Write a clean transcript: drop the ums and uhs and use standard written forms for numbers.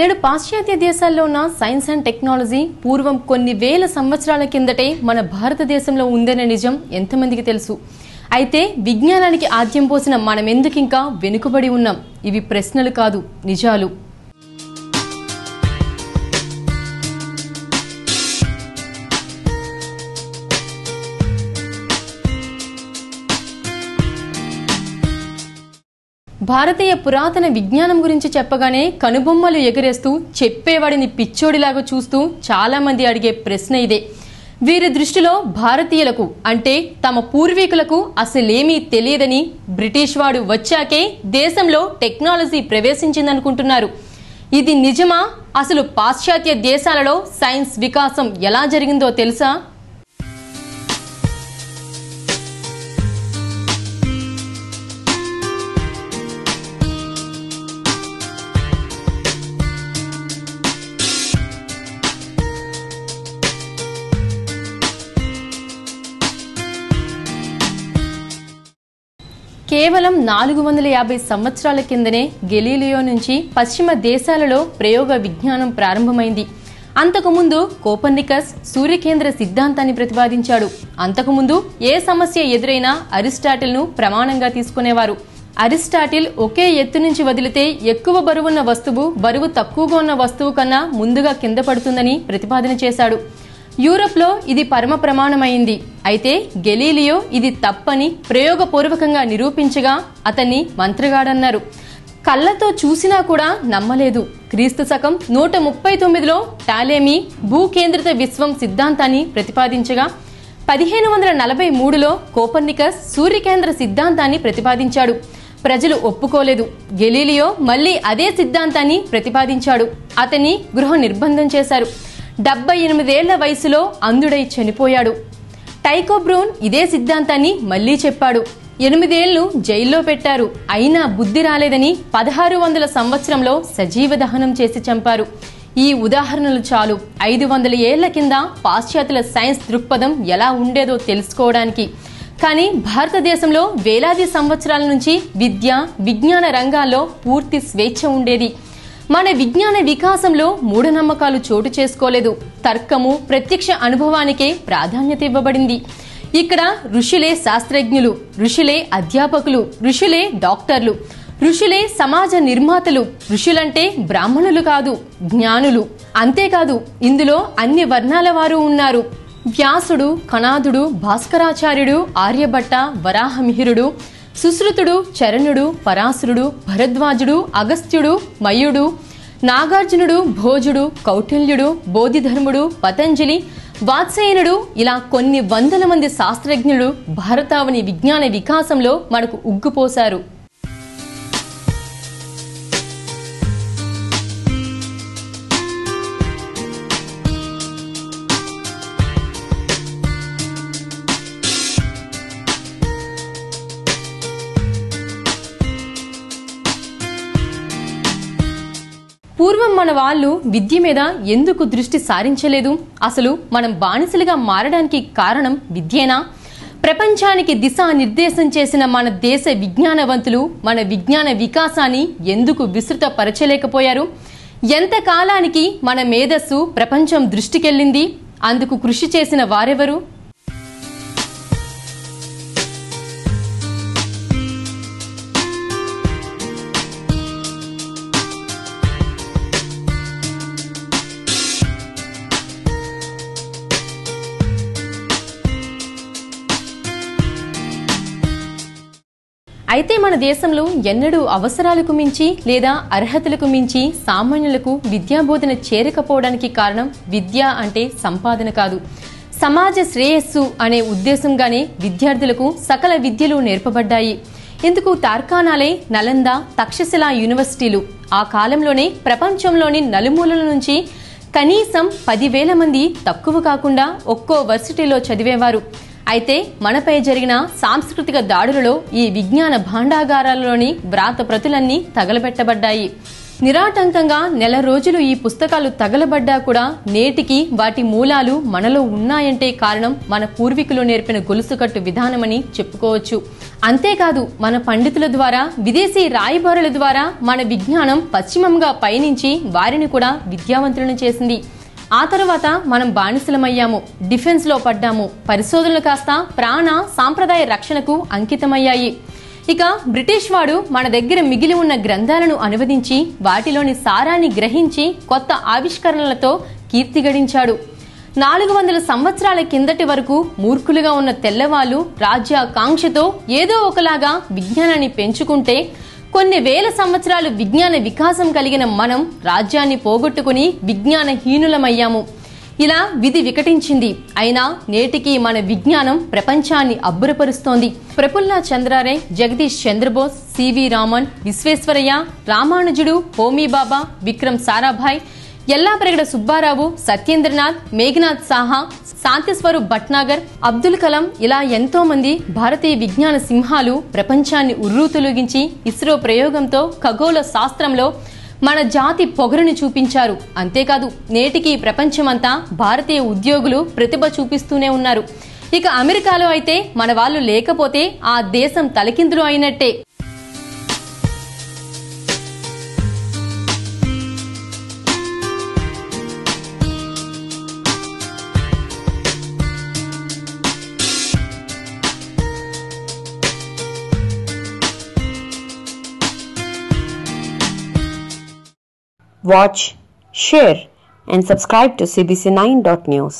నేడు పాశ్చాత్య దేశాల్లో ఉన్న సైన్స్ అండ్ టెక్నాలజీ పూర్వం కొన్ని వేల సంవత్సరాల కిందటే మన భారతదేశంలో ఉందనే నిజం ఎంతమందికి తెలుసు? అయితే విజ్ఞానానికి ఆద్యం పోసిన మనం ఎందుకు ఇంకా వెనుకబడి ఉన్నాం? ఇవి ప్రశ్నలు కాదు, నిజాలు. భారతీయ పురాతన విజ్ఞానం గురించి చెప్పగానే కనుబొమ్మలు ఎగరేస్తూ చెప్పేవాడిని పిచ్చోడిలాగా చూస్తూ చాలా మంది అడిగే ప్రశ్న ఇదే. వీరి దృష్టిలో భారతీయులకు అంటే తమ పూర్వీకులకు అసలేమీ తెలియదని, బ్రిటిష్ వాడు వచ్చాకే దేశంలో టెక్నాలజీ ప్రవేశించిందనుకుంటున్నారు. ఇది నిజమా? అసలు పాశ్చాత్య దేశాలలో సైన్స్ వికాసం ఎలా జరిగిందో తెలుసా? కేవలం 450 సంవత్సరాల కిందనే గెలీలియో నుంచి పశ్చిమ దేశాలలో ప్రయోగ విజ్ఞానం ప్రారంభమైంది. అంతకుముందు కోపర్నికస్ సూర్యకేంద్ర సిద్ధాంతాన్ని ప్రతిపాదించాడు. అంతకుముందు ఏ సమస్య ఎదురైనా అరిస్టాటిల్ను ప్రమాణంగా తీసుకునేవారు. అరిస్టాటిల్ ఒకే ఎత్తు నుంచి వదిలితే ఎక్కువ బరువున్న వస్తువు బరువు తక్కువగా ఉన్న వస్తువు కన్నా ముందుగా కింద పడుతుందని ప్రతిపాదన చేశాడు. యూరప్లో ఇది పరమ ప్రమాణమైంది. అయితే గెలీలియో ఇది తప్పని ప్రయోగపూర్వకంగా నిరూపించగా అతన్ని మంత్రగాడన్నారు. కళ్ళతో చూసినా కూడా నమ్మలేదు. క్రీస్తు శకం 139లో టాలెమీ భూకేంద్రిత విశ్వం సిద్ధాంతాన్ని ప్రతిపాదించగా 1543లో కోపర్నికస్ సూర్యకేంద్ర సిద్ధాంతాన్ని ప్రతిపాదించాడు. ప్రజలు ఒప్పుకోలేదు. గెలీలియో మళ్లీ అదే సిద్ధాంతాన్ని ప్రతిపాదించాడు. అతన్ని గృహ నిర్బంధం చేశారు. 78 ఏళ్ల వయసులో అంధుడై చనిపోయాడు. టైకో బ్రూన్ ఇదే సిద్ధాంతాన్ని మళ్లీ చెప్పాడు. 8 ఏళ్లు జైల్లో పెట్టారు. అయినా బుద్ధి రాలేదని 1600 సంవత్సరంలో సజీవ దహనం చేసి చంపారు. ఈ ఉదాహరణలు చాలు 500 ఏళ్ల కింద పాశ్చాత్యుల సైన్స్ దృక్పథం ఎలా ఉండేదో తెలుసుకోవడానికి. కానీ భారతదేశంలో వేలాది సంవత్సరాల నుంచి విద్య విజ్ఞాన రంగాల్లో పూర్తి స్వేచ్ఛ ఉండేది. మన విజ్ఞాన వికాసంలో మూఢనమ్మకాలు చోటు చేసుకోలేదు. తర్కము ప్రత్యక్ష అనుభవానికే ప్రాధాన్యత ఇవ్వబడింది. ఇక్కడ ఋషులే శాస్త్రజ్ఞులు, ఋషులే అధ్యాపకులు, ఋషులే డాక్టర్లు, ఋషులే సమాజ నిర్మాతలు. ఋషులంటే బ్రాహ్మణులు కాదు, జ్ఞానులు. అంతేకాదు ఇందులో అన్ని వర్ణాల వారు ఉన్నారు. వ్యాసుడు, కణాదుడు, భాస్కరాచార్యుడు, ఆర్యభట్ట, వరాహమిహిరుడు, సుశ్రుతుడు, చరణుడు, పరాశరుడు, భరద్వాజుడు, అగస్త్యుడు, మయుడు, నాగార్జునుడు, భోజుడు, కౌటిల్యుడు, బోధిధర్ముడు, పతంజలి, వాత్స్యాయనుడు ఇలా కొన్ని వందల మంది శాస్త్రజ్ఞులు భారతావని విజ్ఞాన వికాసంలో మనకు ఉగ్గుపోశారు. పూర్వం మన వాళ్ళు విద్య మీద ఎందుకు దృష్టి సారించలేదు? అసలు మనం బానిసలుగా మారడానికి కారణం విద్యేనా? ప్రపంచానికి దిశానిర్దేశం చేసిన మన దేశ విజ్ఞానవంతులు మన విజ్ఞాన వికాసాన్ని ఎందుకు విస్తృతపరచలేకపోయారు? ఎంత కాలానికి మన మేధస్సు ప్రపంచం దృష్టికెళ్ళింది? అందుకు కృషి చేసిన వారెవరు? అయితే మన దేశంలో ఎన్నడూ అవసరాలకు మించి లేదా అర్హతలకు మించి సామాన్యులకు విద్యాబోధన చేరకపోవడానికి కారణం విద్య అంటే సంపాదన కాదు, సమాజ శ్రేయస్సు అనే ఉద్దేశంగానే విద్యార్థులకు సకల విద్యలు నేర్పబడ్డాయి. ఇందుకు తార్కాణాలే నలంద, తక్షశిల యూనివర్సిటీలు. ఆ కాలంలోనే ప్రపంచంలోని నలుమూలల నుంచి కనీసం 10,000 మంది తక్కువ కాకుండా ఒక్కో వర్సిటీలో చదివేవారు. అయితే మనపై జరిగిన సాంస్కృతిక దాడులలో ఈ విజ్ఞాన భాండాగారాలలోని వ్రాత ప్రతులన్నీ తగలబెట్టబడ్డాయి. నిరాటంకంగా నెల రోజులు ఈ పుస్తకాలు తగలబడ్డా కూడా నేటికి వాటి మూలాలు మనలో ఉన్నాయంటే కారణం మన పూర్వీకులు నేర్పిన గొలుసుకట్టు విధానమని చెప్పుకోవచ్చు. అంతేకాదు మన పండితుల ద్వారా, విదేశీ రాయబారుల ద్వారా మన విజ్ఞానం పశ్చిమంగా పయనించి వారిని కూడా విద్యావంతులను చేసింది. ఆ తర్వాత మనం బానిసలమయ్యాము, డిఫెన్స్ లో పడ్డాము. పరిశోధనలు కాస్త ప్రాణ సాంప్రదాయ రక్షణకు అంకితమయ్యాయి. ఇక బ్రిటిష్ వాడు మన దగ్గర మిగిలి ఉన్న గ్రంథాలను అనువదించి వాటిలోని సారాన్ని గ్రహించి కొత్త ఆవిష్కరణలతో కీర్తి గడించాడు. 400 సంవత్సరాల కిందటి వరకు మూర్ఖులుగా ఉన్న తెల్లవాళ్ళు రాజ్యాకాంక్షతో ఏదో ఒకలాగా విజ్ఞానాన్ని పెంచుకుంటే, కొన్ని వేల సంవత్సరాలు విజ్ఞాన వికాసం కలిగిన మనం రాజ్యాన్ని పోగొట్టుకుని విజ్ఞానహీనులమయ్యాము. ఇలా విధి వికటించింది. అయినా నేటికి మన విజ్ఞానం ప్రపంచాన్ని అబ్బురపరుస్తోంది. ప్రఫుల్ల చంద్రారే, జగదీష్ చంద్రబోస్, సివి రామన్, విశ్వేశ్వరయ్య, రామానుజుడు, హోమీ బాబా, విక్రమ్ సారాభాయ్, ఎల్లాప్రగడ సుబ్బారావు, సత్యేంద్రనాథ్, మేఘనాథ్ సాహా, శాంతిస్వరూప్ భట్నాగర్, అబ్దుల్ కలాం, ఇలా ఎంతో మంది భారతీయ విజ్ఞాన సింహాలు ప్రపంచాన్ని ఉర్రూతొలగించి ఇస్రో ప్రయోగంతో ఖగోళ శాస్త్రంలో మన జాతి పొగరుని చూపించారు. అంతేకాదు నేటికి ప్రపంచమంతా భారతీయ ఉద్యోగులు ప్రతిభ చూపిస్తూనే ఉన్నారు. ఇక అమెరికాలో అయితే మన వాళ్ళు లేకపోతే ఆ దేశం తలకిందులు అయినట్టే. Watch, share and subscribe to CBC9.News.